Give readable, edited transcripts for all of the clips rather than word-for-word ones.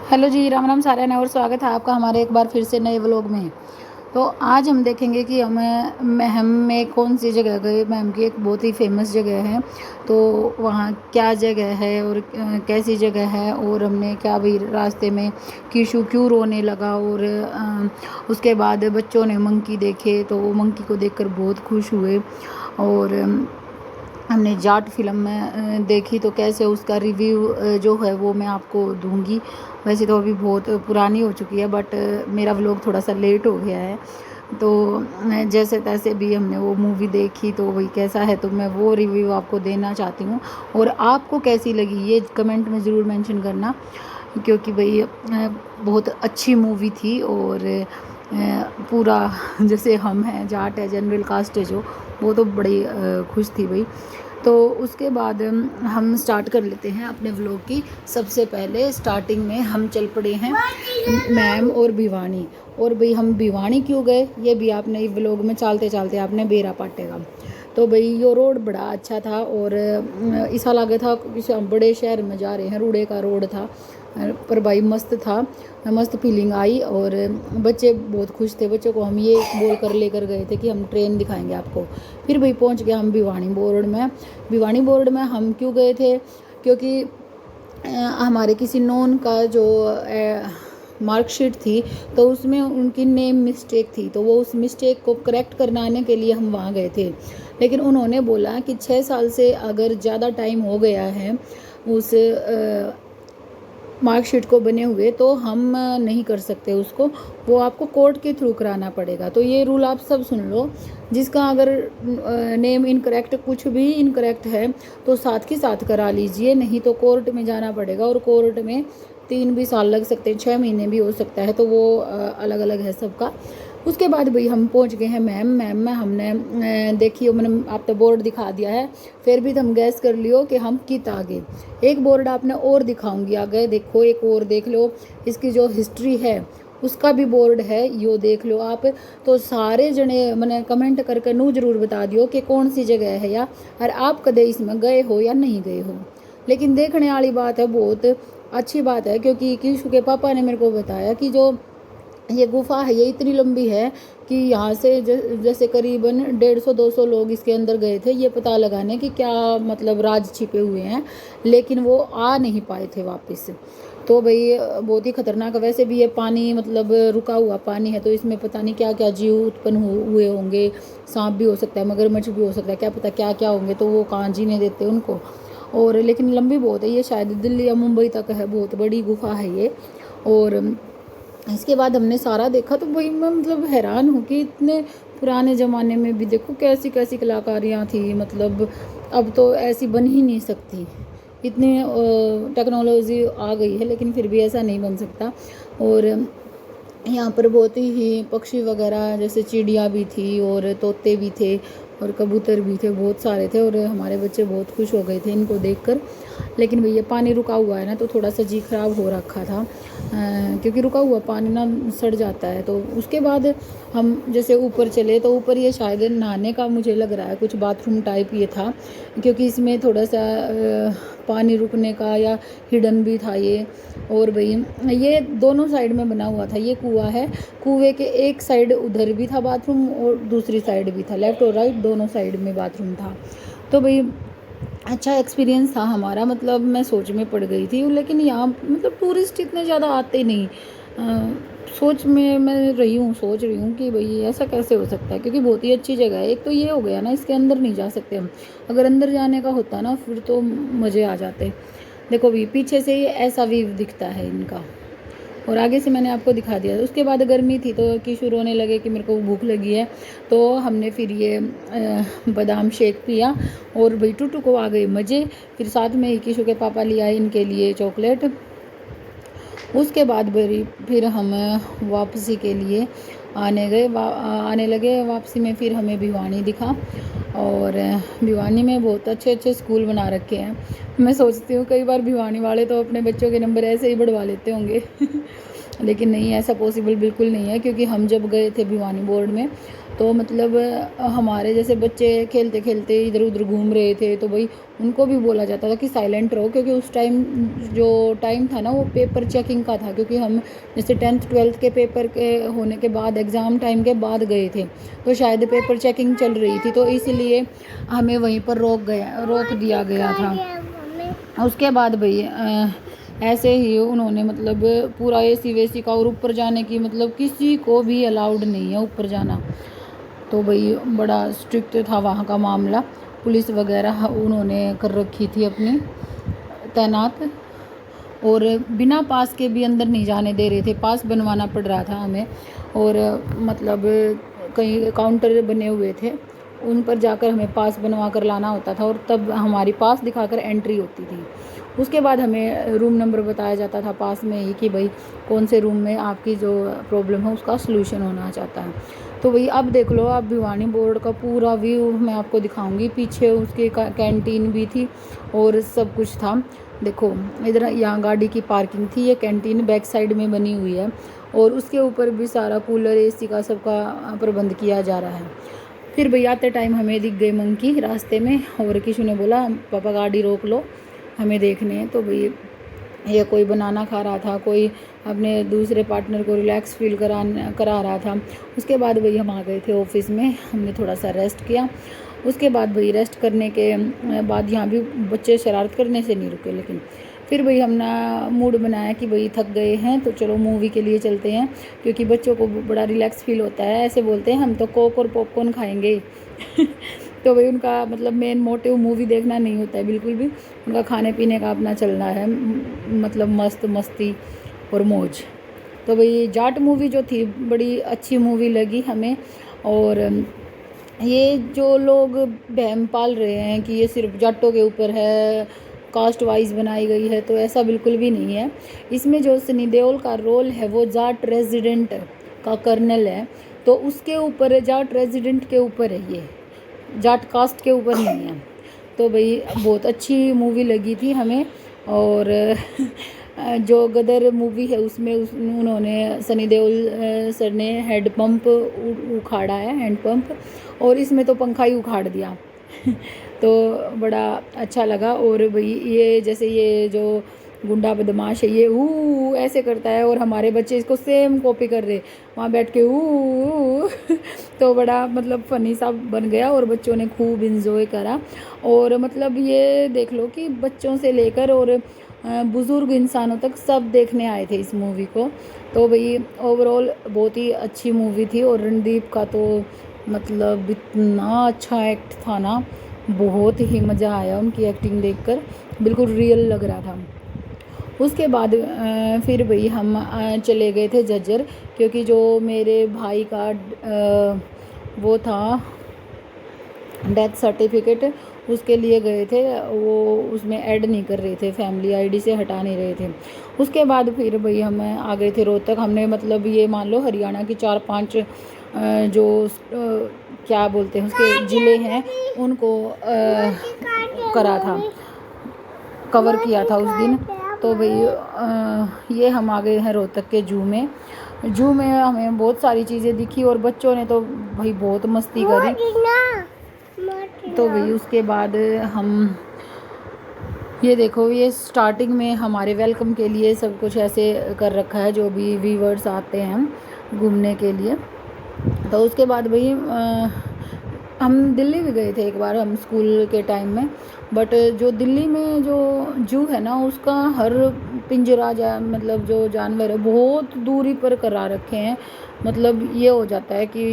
Hello जी, राम राम सारे ने और स्वागत है आपका हमारे एक बार फिर से नए व्लॉग में। तो आज हम देखेंगे कि हमें महम में कौन सी जगह गए। महम की एक बहुत ही फेमस जगह है, तो वहाँ क्या जगह है और कैसी जगह है, और हमने क्या भी रास्ते में कीशु क्यों रोने लगा, और उसके बाद बच्चों ने मंकी देखे तो वो मंकी को देखकर बहुत खुश हुए। और हमने जाट फिल्म में देखी तो कैसे उसका रिव्यू जो है वो मैं आपको दूंगी। वैसे तो अभी बहुत पुरानी हो चुकी है, बट मेरा व्लॉग थोड़ा सा लेट हो गया है, तो जैसे तैसे भी हमने वो मूवी देखी तो वही कैसा है तो मैं वो रिव्यू आपको देना चाहती हूँ। और आपको कैसी लगी ये कमेंट में ज़रूर मेंशन करना, क्योंकि भाई बहुत अच्छी मूवी थी। और पूरा जैसे हम हैं, जाट है, जनरल कास्ट है जो, वो तो बड़ी खुश थी भाई। तो उसके बाद हम स्टार्ट कर लेते हैं अपने व्लॉग की। सबसे पहले स्टार्टिंग में हम चल पड़े हैं मैम और भिवानी। और भाई हम भिवानी क्यों गए ये भी आपने व्लॉग में चलते चलते आपने बेरा पाटेगा। तो भाई यो रोड बड़ा अच्छा था, और ऐसा लगा था किसी बड़े शहर में जा रहे हैं। रूड़े का रोड था, पर भाई मस्त था, मस्त फीलिंग आई। और बच्चे बहुत खुश थे। बच्चों को हम ये बोल कर लेकर गए थे कि हम ट्रेन दिखाएंगे आपको। फिर भाई पहुंच गया हम भिवानी बोर्ड में। भिवानी बोर्ड में हम क्यों गए थे, क्योंकि हमारे किसी नॉन का जो मार्कशीट थी तो उसमें उनकी नेम मिस्टेक थी, तो वो उस मिस्टेक को करेक्ट करवाने के लिए हम वहाँ गए थे। लेकिन उन्होंने बोला कि 6 साल से अगर ज़्यादा टाइम हो गया है उस मार्कशीट को बने हुए तो हम नहीं कर सकते उसको, वो आपको कोर्ट के थ्रू कराना पड़ेगा। तो ये रूल आप सब सुन लो, जिसका अगर नेम इनकरेक्ट, कुछ भी इनकरेक्ट है तो साथ के साथ करा लीजिए, नहीं तो कोर्ट में जाना पड़ेगा। और कोर्ट में 3 भी साल लग सकते हैं, 6 महीने भी हो सकता है, तो वो अलग अलग है सबका। उसके बाद भाई हम पहुंच गए हैं मैम में। हमने देखी, मैंने आप तो बोर्ड दिखा दिया है, फिर भी तुम गैस कर लियो कि हम कित आगे। एक बोर्ड आपने और दिखाऊंगी आगे, देखो एक और देख लो, इसकी जो हिस्ट्री है उसका भी बोर्ड है, यो देख लो आप। तो सारे जने मैंने कमेंट करके नू जरूर बता दियो कि कौन सी जगह है, या और आप कदे इसमें गए हो या नहीं गए हो। लेकिन देखने वाली बात है, बहुत अच्छी बात है, क्योंकि किशु के पापा ने मेरे को बताया कि जो ये गुफा है ये इतनी लंबी है कि यहाँ से जैसे करीबन 150-200 लोग इसके अंदर गए थे ये पता लगाने कि क्या मतलब राज छिपे हुए हैं, लेकिन वो आ नहीं पाए थे वापस। तो भाई बहुत ही खतरनाक है। वैसे भी ये पानी मतलब रुका हुआ पानी है, तो इसमें पता नहीं क्या क्या जीव उत्पन्न हुए होंगे। सांप भी हो सकता है, मगरमच्छ भी हो सकता है, क्या पता क्या क्या होंगे, तो वो कहाँ जीने देते उनको। और लेकिन लंबी बहुत है, ये शायद दिल्ली या मुंबई तक है, बहुत बड़ी गुफा है ये। और इसके बाद हमने सारा देखा तो वही मैं मतलब हैरान हूँ कि इतने पुराने ज़माने में भी देखो कैसी कैसी कलाकारियाँ थी। मतलब अब तो ऐसी बन ही नहीं सकती, इतनी टेक्नोलॉजी आ गई है, लेकिन फिर भी ऐसा नहीं बन सकता। और यहाँ पर बहुत ही पक्षी वगैरह जैसे चिड़िया भी थी, और तोते भी थे, और कबूतर भी थे, बहुत सारे थे। और हमारे बच्चे बहुत खुश हो गए थे इनको देखकर। लेकिन भैया पानी रुका हुआ है ना, तो थोड़ा सा जी खराब हो रखा था, क्योंकि रुका हुआ पानी ना सड़ जाता है। तो उसके बाद हम जैसे ऊपर चले, तो ऊपर ये शायद नहाने का मुझे लग रहा है कुछ बाथरूम टाइप ये था, क्योंकि इसमें थोड़ा सा पानी रुकने का या हिडन भी था ये। और भाई ये दोनों साइड में बना हुआ था, ये कुआं है, कुएं के एक साइड उधर भी था बाथरूम और दूसरी साइड भी था, लेफ्ट और राइट दोनों साइड में बाथरूम था। तो भाई अच्छा एक्सपीरियंस था हमारा, मतलब मैं सोच में पड़ गई थी। लेकिन यहाँ मतलब टूरिस्ट इतने ज़्यादा आते नहीं। सोच में मैं सोच रही हूँ कि भाई ऐसा कैसे हो सकता है, क्योंकि बहुत ही अच्छी जगह है। एक तो ये हो गया ना, इसके अंदर नहीं जा सकते हम, अगर अंदर जाने का होता ना फिर तो मज़े आ जाते। देखो भी पीछे से ही ऐसा व्यू दिखता है इनका, और आगे से मैंने आपको दिखा दिया। उसके बाद गर्मी थी तो किशोर रोने लगे कि मेरे को भूख लगी है, तो हमने फिर ये बादाम शेक पिया, और भाई टूटू को आ गए मज़े। फिर साथ में ही किशोर के पापा ले आए इनके लिए चॉकलेट। उसके बाद फिर हम वापसी के लिए आने लगे। वापसी में फिर हमें भिवानी दिखा, और भिवानी में बहुत अच्छे अच्छे स्कूल बना रखे हैं। मैं सोचती हूँ कई बार भिवानी वाले तो अपने बच्चों के नंबर ऐसे ही बढ़वा लेते होंगे लेकिन नहीं, ऐसा पॉसिबल बिल्कुल नहीं है, क्योंकि हम जब गए थे भिवानी बोर्ड में तो मतलब हमारे जैसे बच्चे खेलते खेलते इधर उधर घूम रहे थे, तो भाई उनको भी बोला जाता था कि साइलेंट रहो, क्योंकि उस टाइम जो टाइम था ना वो पेपर चेकिंग का था, क्योंकि हम जैसे 10th 12th के पेपर के होने के बाद एग्ज़ाम टाइम के बाद गए थे, तो शायद पेपर चेकिंग चल रही थी, तो इसलिए हमें वहीं पर रोक दिया गया था। उसके बाद भाई ऐसे ही उन्होंने मतलब पूरा एसी वेसी का, और ऊपर जाने की मतलब किसी को भी अलाउड नहीं है ऊपर जाना। तो भाई बड़ा स्ट्रिक्ट था वहाँ का मामला, पुलिस वगैरह उन्होंने कर रखी थी अपनी तैनात, और बिना पास के भी अंदर नहीं जाने दे रहे थे, पास बनवाना पड़ रहा था हमें। और मतलब कई काउंटर बने हुए थे, उन पर जाकर हमें पास बनवा कर लाना होता था, और तब हमारी पास दिखाकर एंट्री होती थी। उसके बाद हमें रूम नंबर बताया जाता था पास में ही कि भाई कौन से रूम में आपकी जो प्रॉब्लम है उसका सलूशन होना चाहता है। तो भाई अब देख लो, आप भिवानी बोर्ड का पूरा व्यू मैं आपको दिखाऊंगी। पीछे उसकी कैंटीन भी थी और सब कुछ था। देखो इधर यहाँ गाड़ी की पार्किंग थी, ये कैंटीन बैक साइड में बनी हुई है, और उसके ऊपर भी सारा कूलर एसी का सबका प्रबंध किया जा रहा है। फिर भैया आते टाइम हमें दिख गए मंकी रास्ते में, और किसी ने बोला पापा गाड़ी रोक लो, हमें देखने हैं। तो भाई ये कोई बनाना खा रहा था, कोई अपने दूसरे पार्टनर को रिलैक्स फील करा रहा था। उसके बाद भाई हम आ गए थे ऑफिस में, हमने थोड़ा सा रेस्ट किया। उसके बाद भाई रेस्ट करने के बाद यहाँ भी बच्चे शरारत करने से नहीं रुके, लेकिन फिर भाई हमने मूड बनाया कि भाई थक गए हैं तो चलो मूवी के लिए चलते हैं, क्योंकि बच्चों को बड़ा रिलैक्स फील होता है। ऐसे बोलते हैं हम तो कोक और पॉपकॉर्न खाएंगे तो भाई उनका मतलब मेन मोटिव मूवी देखना नहीं होता है बिल्कुल भी, उनका खाने पीने का अपना चलना है, मतलब मस्त मस्ती और मौज। तो भाई जाट मूवी जो थी बड़ी अच्छी मूवी लगी हमें। और ये जो लोग बहम पाल रहे हैं कि ये सिर्फ जाटों के ऊपर है, कास्ट वाइज बनाई गई है, तो ऐसा बिल्कुल भी नहीं है। इसमें जो सनी देओल का रोल है वो जाट रेजिडेंट का कर्नल है, तो उसके ऊपर जाट रेजिडेंट के ऊपर है, ये जाट कास्ट के ऊपर नहीं है। तो भाई बहुत अच्छी मूवी लगी थी हमें। और जो गदर मूवी है उसमें उन्होंने सनी देओल सर ने हेड पंप उखाड़ा है, हैंड पंप, और इसमें तो पंखा ही उखाड़ दिया तो बड़ा अच्छा लगा। और भाई ये जैसे ये जो गुंडा बदमाश है ये ऐसे करता है, और हमारे बच्चे इसको सेम कॉपी कर रहे वहाँ बैठ के तो बड़ा मतलब फ़नी सा बन गया, और बच्चों ने खूब इंजॉय करा। और मतलब ये देख लो कि बच्चों से लेकर और बुज़ुर्ग इंसानों तक सब देखने आए थे इस मूवी को। तो भाई ओवरऑल बहुत ही अच्छी मूवी थी, और रणदीप का तो मतलब इतना अच्छा एक्ट था ना, बहुत ही मज़ा आया उनकी एक्टिंग देखकर, बिल्कुल रियल लग रहा था। उसके बाद फिर भाई हम चले गए थे जज्जर, क्योंकि जो मेरे भाई का वो था डेथ सर्टिफिकेट, उसके लिए गए थे, वो उसमें ऐड नहीं कर रहे थे, फैमिली आईडी से हटा नहीं रहे थे। उसके बाद फिर भाई हम आ गए थे रोहतक। हमने मतलब ये मान लो हरियाणा की 4-5 जो क्या बोलते हैं उसके ज़िले हैं उनको करा था, कवर किया था उस दिन। तो भाई ये हम आ गए हैं रोहतक के जू में। जू में हमें बहुत सारी चीज़ें दिखी, और बच्चों ने तो भाई बहुत मस्ती करी। तो भाई उसके बाद हम ये देखो, ये स्टार्टिंग में हमारे वेलकम के लिए सब कुछ ऐसे कर रखा है, जो भी व्यूअर्स आते हैं घूमने के लिए। तो उसके बाद भाई हम दिल्ली भी गए थे एक बार, हम स्कूल के टाइम में। बट जो दिल्ली में जो जू है ना, उसका हर पिंजरा मतलब जो जानवर है बहुत दूरी पर करा रखे हैं। मतलब ये हो जाता है कि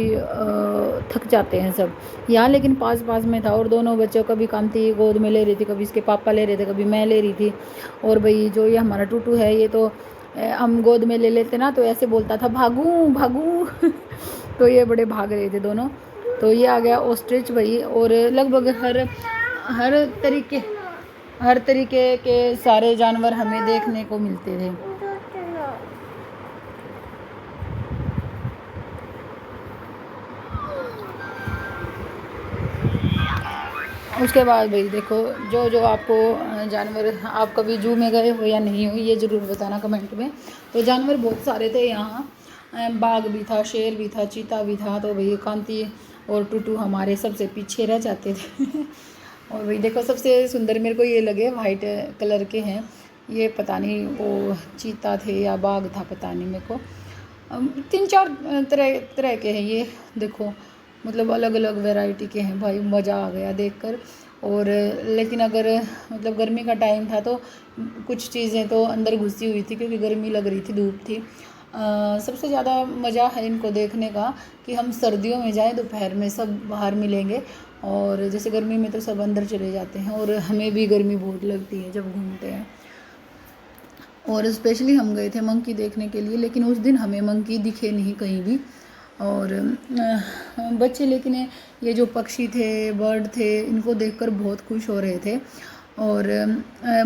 थक जाते हैं सब। यहाँ लेकिन पास पास में था, और दोनों बच्चों कभी कांति गोद में ले रही थी, कभी इसके पापा ले रहे थे, कभी मैं ले रही थी। और भाई जो ये हमारा टूटू है, ये तो हम गोद में ले लेते ना तो ऐसे बोलता था भागू भागू तो ये बड़े भाग रहे थे दोनों। तो ये आ गया ऑस्ट्रिच भाई। और लगभग हर तरीके के सारे जानवर हमें देखने को मिलते थे। उसके बाद भाई देखो, जो जो आपको जानवर, आप कभी जू में गए हो या नहीं हो ये ज़रूर बताना कमेंट में। तो जानवर बहुत सारे थे यहाँ, बाघ भी था, शेर भी था, चीता भी था। तो भाई कांति और टूटू हमारे सबसे पीछे रह जाते थे। और भाई देखो, सबसे सुंदर मेरे को ये लगे, वाइट कलर के हैं ये, पता नहीं वो चीता थे या बाघ था, पता नहीं मेरे को। 3-4 तरह तरह के हैं ये, देखो मतलब अलग अलग वैरायटी के हैं भाई। मज़ा आ गया देखकर। और लेकिन अगर मतलब गर्मी का टाइम था तो कुछ चीज़ें तो अंदर घुसी हुई थी क्योंकि गर्मी लग रही थी, धूप थी। सबसे ज़्यादा मज़ा है इनको देखने का कि हम सर्दियों में जाएं, दोपहर में सब बाहर मिलेंगे, और जैसे गर्मी में तो सब अंदर चले जाते हैं, और हमें भी गर्मी बहुत लगती है जब घूमते हैं। और स्पेशली हम गए थे मंकी देखने के लिए, लेकिन उस दिन हमें मंकी दिखे नहीं कहीं भी। और बच्चे लेकिन ये जो पक्षी थे, बर्ड थे, इनको देखकर बहुत खुश हो रहे थे। और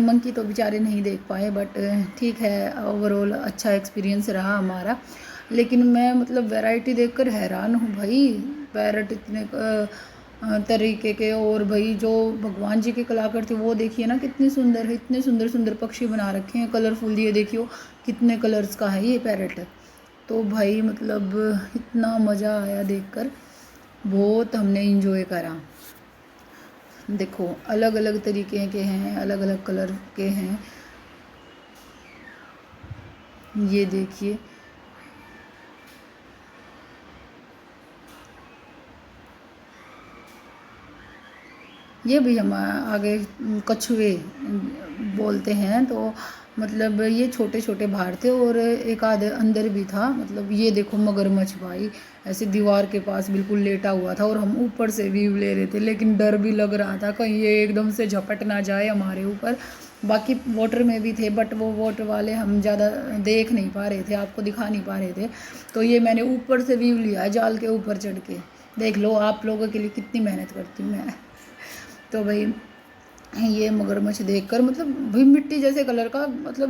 मंकी तो बेचारे नहीं देख पाए, बट ठीक है, ओवरऑल अच्छा एक्सपीरियंस रहा हमारा। लेकिन मैं मतलब वैरायटी देखकर हैरान हूँ भाई, पैरट इतने तरीके के। और भाई जो भगवान जी के कलाकार थे वो देखिए ना, कितने सुंदर है, इतने सुंदर सुंदर पक्षी बना रखे हैं, कलरफुल। ये देखियो कितने कलर्स का है ये पैरट। तो भाई मतलब इतना मज़ा आया देखकर, बहुत हमने इंजॉय करा। देखो अलग अलग तरीके के हैं, अलग अलग कलर के हैं, ये देखिए। ये भी हम आगे कछुए बोलते हैं। तो मतलब ये छोटे छोटे बाहर थे और एक आधे अंदर भी था। मतलब ये देखो मगरमच्छ भाई ऐसे दीवार के पास बिल्कुल लेटा हुआ था, और हम ऊपर से व्यू ले रहे थे, लेकिन डर भी लग रहा था कहीं ये एकदम से झपट ना जाए हमारे ऊपर। बाकी वाटर में भी थे, बट वो वाटर वाले हम ज़्यादा देख नहीं पा रहे थे, आपको दिखा नहीं पा रहे थे। तो ये मैंने ऊपर से व्यू लिया, जाल के ऊपर चढ़ के। देख लो आप लोगों के लिए कितनी मेहनत करती हूँ मैं। तो भाई ये मगरमच्छ देखकर मतलब भाई मिट्टी जैसे कलर का, मतलब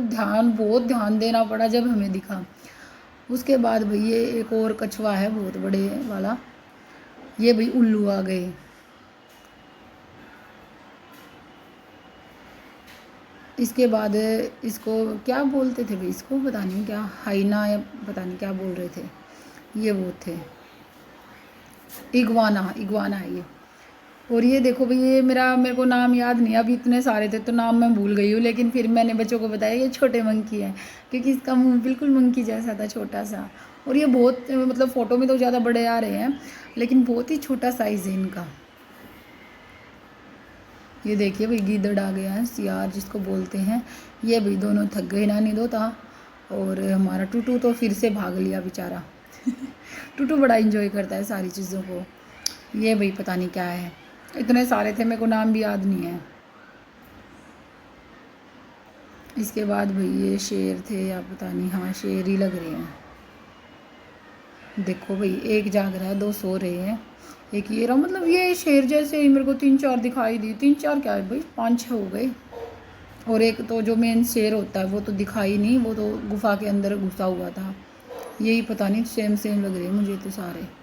बहुत ध्यान देना पड़ा जब हमें दिखा। उसके बाद भाई ये एक और कछुआ है बहुत बड़े वाला, ये भाई उल्लू आ गए। इसके बाद इसको क्या बोलते थे भाई, इसको पता नहीं क्या, हाइना या पता नहीं क्या बोल रहे थे, ये वो थे इग्वाना, इग्वाना है ये। और ये देखो भाई, ये मेरे को नाम याद नहीं, अभी इतने सारे थे तो नाम मैं भूल गई हूँ, लेकिन फिर मैंने बच्चों को बताया ये छोटे मंकी है, क्योंकि इसका मुंह बिल्कुल मंकी जैसा था, छोटा सा। और ये बहुत मतलब फ़ोटो में तो ज़्यादा बड़े आ रहे हैं, लेकिन बहुत ही छोटा साइज़ है इनका। ये देखिए भाई गीदड़ आ गया है, सियार जिसको बोलते हैं। ये भाई दोनों थक गए, नानी दो था। और हमारा टूटू तो फिर से भाग लिया बेचारा। टूटू बड़ा इंजॉय करता है सारी चीज़ों को। ये भाई पता नहीं क्या है, इतने सारे थे, मेरे को नाम भी याद नहीं है। इसके बाद भाई ये शेर थे या पता नहीं, हाँ शेर ही लग रहे हैं। देखो भाई एक जाग रहा है, दो सो रहे हैं, एक ये रहा। मतलब ये शेर जैसे ही मेरे को 3-4 दिखाई दी, 3-4 क्या है भाई, 5-6 हो गए। और एक तो जो मेन शेर होता है वो तो दिखाई नहीं, वो तो गुफा के अंदर घुसा हुआ था। यही पता नहीं, सेम सेम लग रहे हैं मुझे तो सारे।